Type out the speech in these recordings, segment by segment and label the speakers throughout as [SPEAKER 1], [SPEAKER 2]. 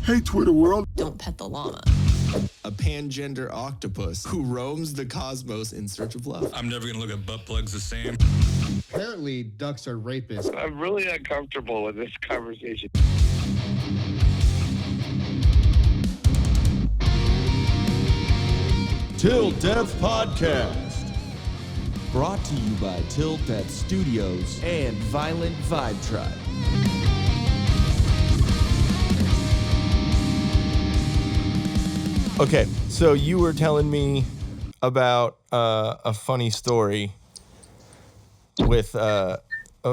[SPEAKER 1] Hey, Twitter world.
[SPEAKER 2] Don't pet the llama.
[SPEAKER 3] A pangender octopus who roams the cosmos in search of love.
[SPEAKER 4] I'm never going to look at butt plugs the same.
[SPEAKER 5] Apparently, ducks are rapists.
[SPEAKER 6] I'm really uncomfortable with this conversation.
[SPEAKER 7] Till Death Podcast. Brought to you by Till Death Studios and Violent Vibe Tribe.
[SPEAKER 8] Okay, so you were telling me about a funny story with a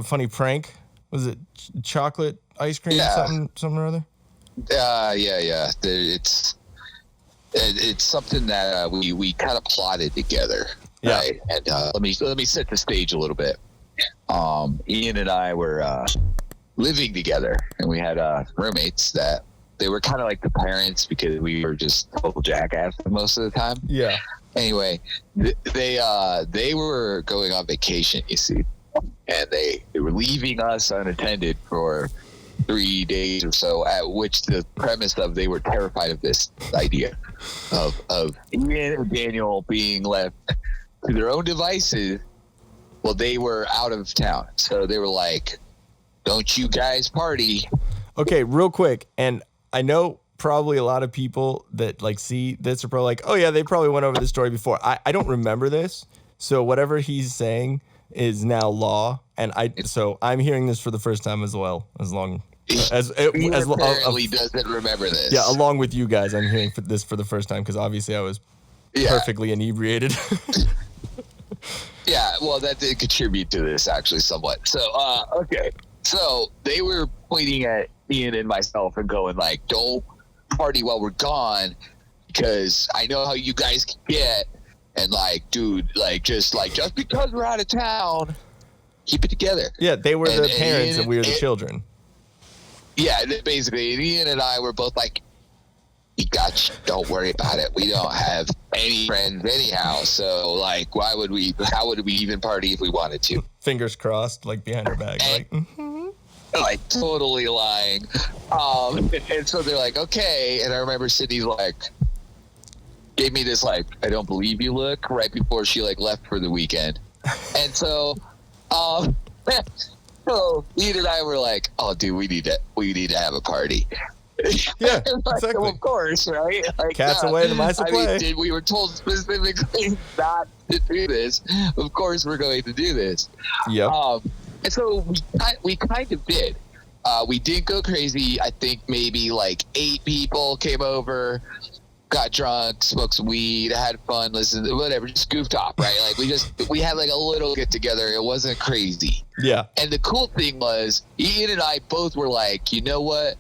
[SPEAKER 8] funny prank. Was it chocolate ice cream?
[SPEAKER 9] Yeah.
[SPEAKER 8] Something or other?
[SPEAKER 9] Yeah. It's something that we kind of plotted together.
[SPEAKER 8] Yeah.
[SPEAKER 9] Right? And let me set the stage a little bit. Ian and I were living together, and we had roommates that they were kind of like the parents because we were just total jackasses most of the time.
[SPEAKER 8] Yeah.
[SPEAKER 9] Anyway, they were going on vacation, you see, and they were leaving us unattended for 3 days or so, at which the premise of they were terrified of this idea of Ian and Daniel being left to their own devices. Well, they were out of town, so they were like, "Don't you guys party?"
[SPEAKER 8] Okay, real quick, and I know probably a lot of people that like see this are probably like, "Oh yeah, they probably went over this story before." I don't remember this, so whatever he's saying is now law, and I'm hearing this for the first time as well.
[SPEAKER 9] He apparently doesn't remember this.
[SPEAKER 8] Yeah, along with you guys, I'm hearing this for the first time because obviously I was perfectly inebriated.
[SPEAKER 9] Yeah, well, that did contribute to this actually somewhat. So, okay. So they were pointing at Ian and myself and going like, "Don't party while we're gone because I know how you guys can get." And like, dude, like just because we're out of town, keep it together.
[SPEAKER 8] Yeah, they were the parents and we were the children.
[SPEAKER 9] Yeah, basically, Ian and I were both like, "You got you. Don't worry about it. We don't have any friends anyhow. So, like, how would we even party if we wanted to?"
[SPEAKER 8] Fingers crossed, like behind our back.
[SPEAKER 9] Like, totally lying. And so they're like, "Okay." And I remember Sydney, like, gave me this, like, "I don't believe you" look right before she, like, left for the weekend. And so, so Ian and I were like, "Oh, dude, we need to have a party."
[SPEAKER 8] Yeah,
[SPEAKER 9] like,
[SPEAKER 8] exactly.
[SPEAKER 9] Well, of course, right? Like,
[SPEAKER 8] Cats away, the mice will play.
[SPEAKER 9] We were told specifically not to do this. Of course, we're going to do this.
[SPEAKER 8] Yep.
[SPEAKER 9] And so we kind of did. We did go crazy. I think maybe like 8 people came over, got drunk, smoked some weed, had fun, listened, whatever, just goofed off, right? Like we had like a little get together. It wasn't crazy.
[SPEAKER 8] Yeah.
[SPEAKER 9] And the cool thing was, Ian and I both were like, "You know what?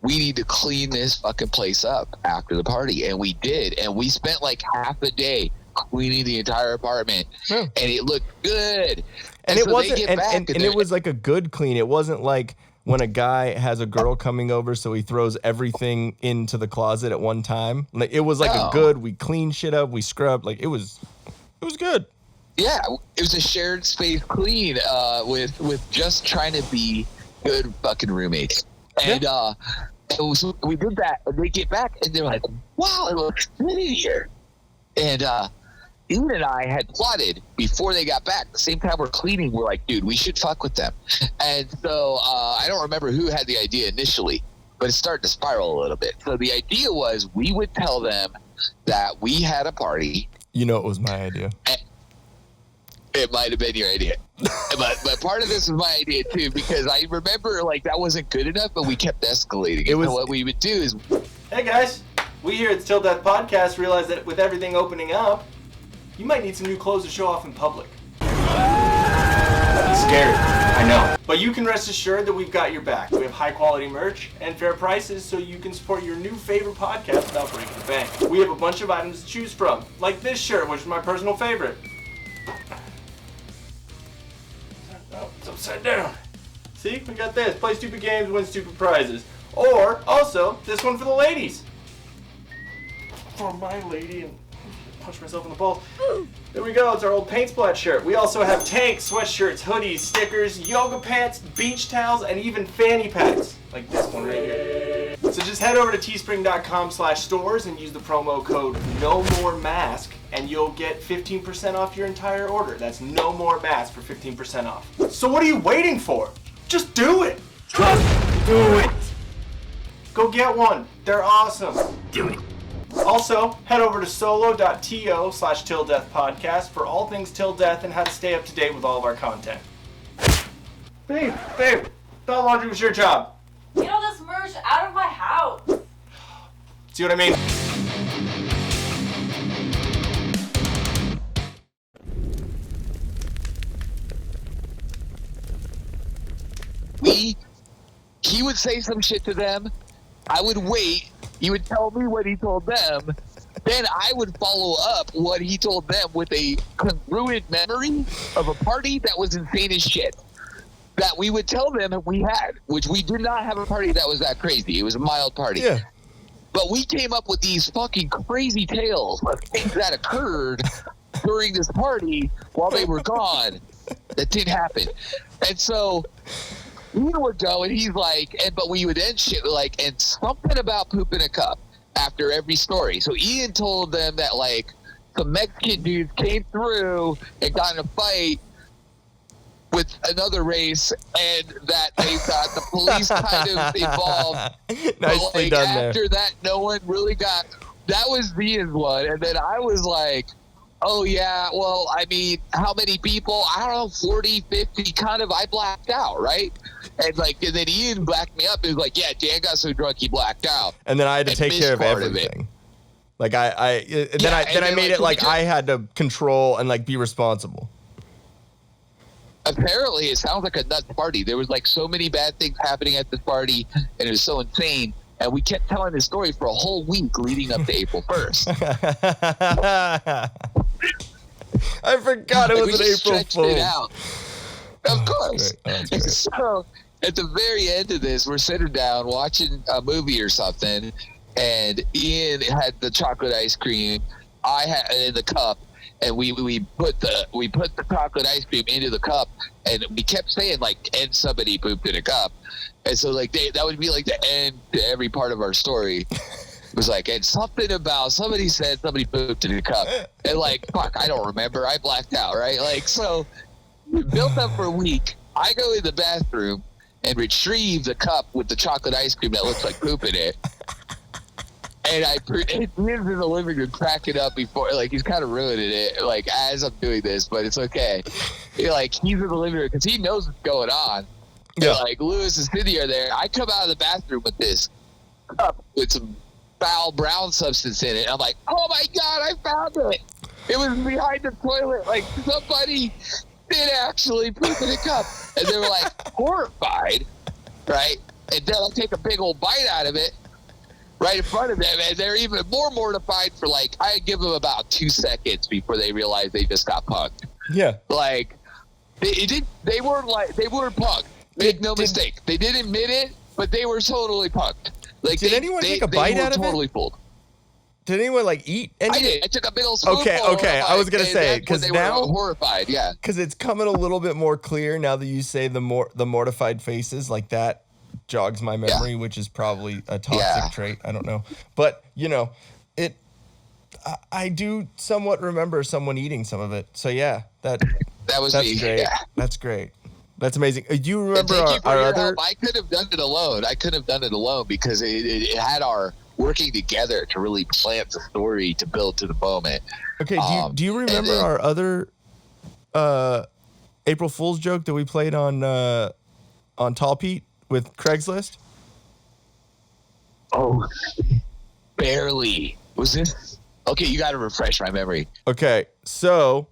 [SPEAKER 9] We need to clean this fucking place up after the party." And we did. And we spent like half a day cleaning the entire apartment. And it looked good.
[SPEAKER 8] And
[SPEAKER 9] so
[SPEAKER 8] it wasn't, and it was like a good clean. It wasn't like when a guy has a girl coming over, so he throws everything into the closet at one time. Like, it was like a good, we cleaned shit up, we scrubbed. Like, it was good.
[SPEAKER 9] Yeah, it was a shared space clean with just trying to be good fucking roommates. And we did that, and they get back, and they're like, "Wow, it looks good in here." And Ian and I had plotted before they got back. The same time we're cleaning, we're like, "Dude, we should fuck with them." And so I don't remember who had the idea initially, but it started to spiral a little bit. So the idea was we would tell them that we had a party.
[SPEAKER 8] You know, it was my idea.
[SPEAKER 9] It might have been your idea. But part of this was my idea too, because I remember like that wasn't good enough, but we kept escalating. And what we would do is,
[SPEAKER 10] "Hey guys, we here at the Till Death Podcast realize that with everything opening up, you might need some new clothes to show off in public." It's scary, I know. But you can rest assured that we've got your back. We have high quality merch and fair prices so you can support your new favorite podcast without breaking the bank. We have a bunch of items to choose from, like this shirt, which is my personal favorite. Oh, it's upside down. See, we got this. Play stupid games, win stupid prizes. Or, also, this one for the ladies. For my lady, and punch myself in the balls. There we go, it's our old paint splat shirt. We also have tanks, sweatshirts, hoodies, stickers, yoga pants, beach towels, and even fanny packs. Like this one right here. So just head over to teespring.com/stores and use the promo code NOMOREMASK and you'll get 15% off your entire order. That's No More Mask for 15% off. So what are you waiting for? Just do it. Just do it. Go get one. They're awesome. Do it. Also, head over to solo.to/tildeathpodcast for all things till death and how to stay up to date with all of our content. Babe, thought laundry was your job.
[SPEAKER 1] Get all this merch out of my house.
[SPEAKER 10] See what I mean?
[SPEAKER 9] He would say some shit to them. I would wait. He would tell me what he told them. Then I would follow up what he told them with a congruent memory of a party that was insane as shit. That we would tell them we had, which we did not have a party that was that crazy. It was a mild party.
[SPEAKER 8] Yeah.
[SPEAKER 9] But we came up with these fucking crazy tales of things that occurred during this party while they were gone that didn't happen. And so we would go and he's like, but we would end shit like, and something about poop in a cup after every story. So Ian told them that like some Mexican dudes came through and got in a fight with another race, and that they got the police kind of involved.
[SPEAKER 8] Nicely
[SPEAKER 9] but like,
[SPEAKER 8] done
[SPEAKER 9] after
[SPEAKER 8] there.
[SPEAKER 9] that, no one really got. That was Ian's one, and then I was like, "Oh yeah, well, I mean, how many people? I don't know, 40, 50, kind of. I blacked out, right?" And then Ian blacked me up. He was like, "Yeah, Dan got so drunk he blacked out."
[SPEAKER 8] And then I had to take care of
[SPEAKER 9] part
[SPEAKER 8] everything. Like I made it like I had to control and like be responsible.
[SPEAKER 9] Apparently, it sounds like a nuts party. There was like so many bad things happening at this party, and it was so insane. And we kept telling this story for a whole week leading up to April 1st.
[SPEAKER 8] I forgot it was an April
[SPEAKER 9] stretched
[SPEAKER 8] Fool.
[SPEAKER 9] it out. Of course.
[SPEAKER 8] Great.
[SPEAKER 9] So at the very end of this, we're sitting down watching a movie or something, and Ian had the chocolate ice cream. I had it in the cup. And we put the chocolate ice cream into the cup, and we kept saying like, "And somebody pooped in a cup," and so like that would be like the end to every part of our story. It was like, and something about somebody said somebody pooped in a cup, and like fuck, I don't remember. I blacked out, right? Like so, we built up for a week. I go in the bathroom and retrieve the cup with the chocolate ice cream that looks like poop in it. And Ian's in the living room cracking up before, like, he's kind of ruining it, like, as I'm doing this, but it's okay. He's in the living room because he knows what's going on. Yeah. And, like, Lewis is sitting there. I come out of the bathroom with this cup with some foul brown substance in it. I'm like, oh, my God, I found it. It was behind the toilet. Like, somebody did actually poop in a cup. And they were, like, horrified, right? And then I take a big old bite out of it. Right in front of them, and they're even more mortified for like I give them about 2 seconds before they realize they just got punked.
[SPEAKER 8] Yeah,
[SPEAKER 9] like they weren't punked. Make no mistake, they didn't admit it, but they were totally punked. Like
[SPEAKER 8] did anyone take a bite out of it?
[SPEAKER 9] Totally fooled.
[SPEAKER 8] Did anyone like eat anything?
[SPEAKER 9] I did. I took a big old spoonful.
[SPEAKER 8] Okay. I was gonna say because now
[SPEAKER 9] were horrified. Yeah,
[SPEAKER 8] because it's coming a little bit more clear now that you say the mortified faces like that. Jogs my memory, which is probably a toxic trait. I don't know, but you know, I do somewhat remember someone eating some of it. So yeah, that's me. Great. Yeah. That's great. That's amazing. Do you remember our other?
[SPEAKER 9] Help. I could have done it alone. Because it had our working together to really plant the story to build to the moment.
[SPEAKER 8] Okay. Do you remember our other April Fool's joke that we played on Tall Pete? With Craigslist?
[SPEAKER 9] Oh, barely. Was this? Okay, you got to refresh my memory.
[SPEAKER 8] Okay, so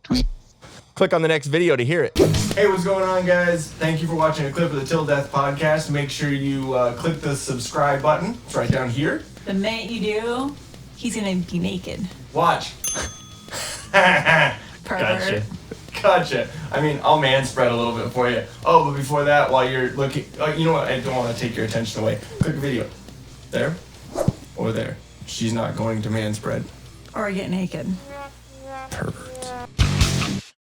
[SPEAKER 8] click on the next video to hear it.
[SPEAKER 10] Hey, what's going on, guys? Thank you for watching a clip of the Till Death podcast. Make sure you click the subscribe button. It's right down here.
[SPEAKER 1] The minute you do, he's gonna be naked.
[SPEAKER 10] Watch.
[SPEAKER 1] Pervert.
[SPEAKER 10] Gotcha. I mean, I'll man spread a little bit for you. Oh, but before that, while you're looking, you know what? I don't want to take your attention away. Click a video. There or there. She's not going to man spread.
[SPEAKER 1] Or get naked.
[SPEAKER 10] Pervert.